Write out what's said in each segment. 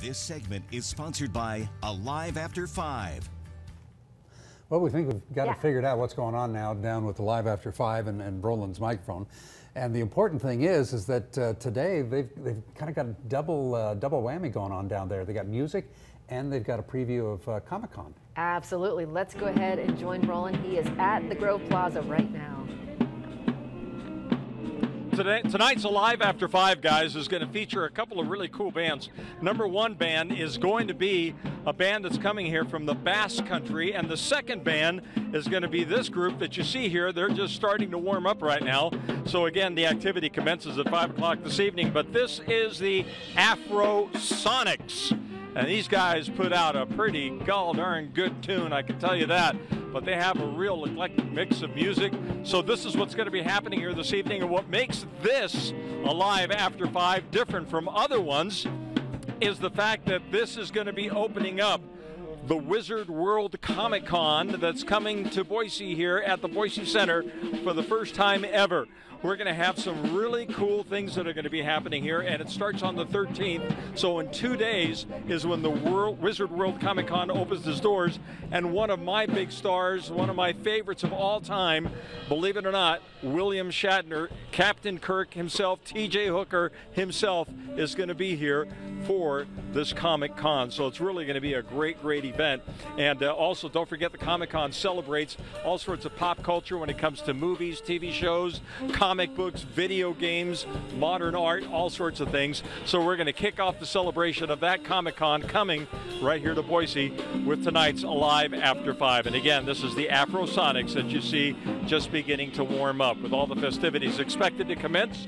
This segment is sponsored by Alive After 5. Well, we think we've got it figured out what's going on now down with Alive After 5 and Roland's microphone. And the important thing is that today they've kind of got a double whammy going on down there. They got music and they've got a preview of Comic-Con. Absolutely. Let's go ahead and join Roland. He is at the Grove Plaza right now. Tonight's Alive After 5, guys, is going to feature a couple of really cool bands. Number one band is going to be a band that's coming here from the Basque Country, and the second band is going to be this group that you see here. They're just starting to warm up right now. So again, the activity commences at 5 o'clock this evening, but this is the Afro Sonics. And these guys put out a pretty gall darn good tune, I can tell you that. But they have a real eclectic mix of music. So this is what's going to be happening here this evening. And what makes this Alive After 5 different from other ones is the fact that this is going to be opening up the Wizard World Comic-Con that's coming to Boise here at the Boise Center for the first time ever. We're going to have some really cool things that are going to be happening here, and it starts on the 13th. So in 2 days is when the Wizard World Comic-Con opens its doors, and one of my big stars, one of my favorites of all time, believe it or not, William Shatner, Captain Kirk himself, T.J. Hooker himself is going to be here for this Comic-Con. So it's really going to be a great, great event. And also, don't forget, the Comic-Con celebrates all sorts of pop culture when it comes to movies, TV shows, comic books, video games, modern art, all sorts of things. So we're going to kick off the celebration of that Comic-Con coming right here to Boise with tonight's Alive After 5. And again, this is the Afro Sonics that you see just beginning to warm up, with all the festivities expected to commence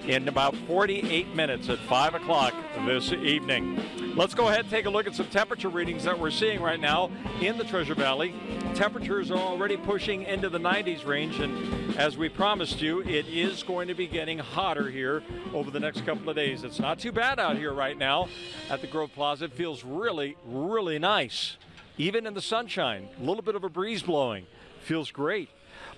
in about 48 minutes at 5 o'clock this evening. Let's go ahead and take a look at some temperature readings that we're seeing right now in the Treasure Valley. Temperatures are already pushing into the 90s range, and as we promised you, it is going to be getting hotter here over the next couple of days. It's not too bad out here right now at the Grove Plaza. It feels really, really nice. Even in the sunshine, a little bit of a breeze blowing. Feels great.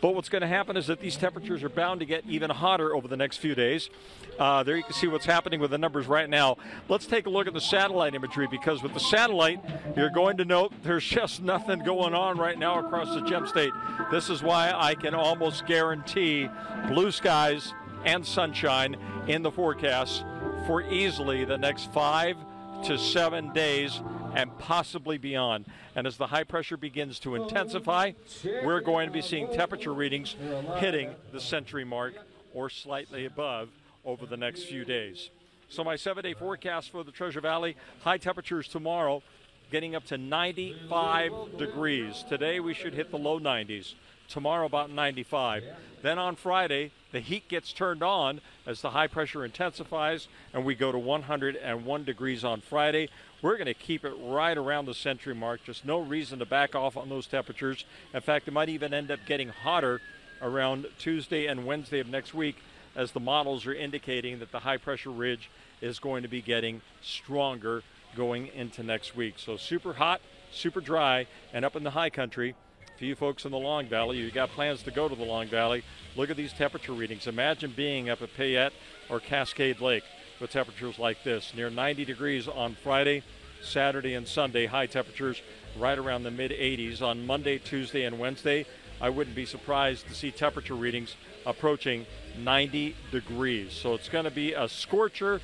But what's going to happen is that these temperatures are bound to get even hotter over the next few days. There you can see what's happening with the numbers right now. Let's take a look at the satellite imagery, because with the satellite, you're going to note there's just nothing going on right now across the Gem State. This is why I can almost guarantee blue skies and sunshine in the forecast for easily the next 5 to 7 days and possibly beyond. And as the high pressure begins to intensify, we're going to be seeing temperature readings hitting the century mark or slightly above over the next few days. So my 7-day forecast for the Treasure Valley: high temperatures tomorrow getting up to 95 degrees. Today we should hit the low 90s. Tomorrow about 95. Then on Friday, the heat gets turned on as the high pressure intensifies, and we go to 101 degrees on Friday. We're going to keep it right around the century mark. Just no reason to back off on those temperatures. In fact, it might even end up getting hotter around Tuesday and Wednesday of next week, as the models are indicating that the high pressure ridge is going to be getting stronger going into next week. So super hot, super dry, and up in the high country, for you folks in the Long Valley, you got plans to go to the Long Valley, look at these temperature readings. Imagine being up at Payette or Cascade Lake with temperatures like this, near 90 degrees on Friday, Saturday, and Sunday. High temperatures right around the mid-80s on Monday, Tuesday, and Wednesday. I wouldn't be surprised to see temperature readings approaching 90 degrees. So it's going to be a scorcher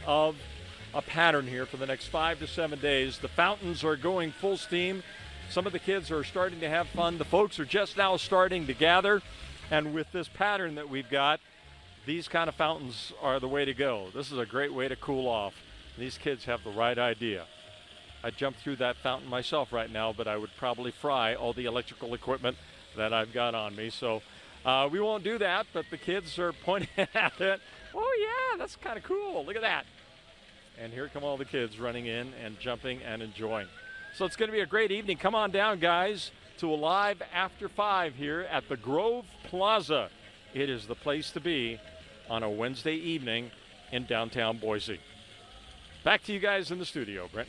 of a pattern here for the next 5 to 7 days. The fountains are going full steam. Some of the kids are starting to have fun. The folks are just now starting to gather. And with this pattern that we've got, these kind of fountains are the way to go. This is a great way to cool off. These kids have the right idea. I'd jump through that fountain myself right now, but I would probably fry all the electrical equipment that I've got on me. So we won't do that, but the kids are pointing at it. Oh yeah, that's kind of cool. Look at that. And here come all the kids running in and jumping and enjoying. So it's going to be a great evening. Come on down, guys, to Alive After 5 here at the Grove Plaza. It is the place to be on a Wednesday evening in downtown Boise. Back to you guys in the studio, Brenton.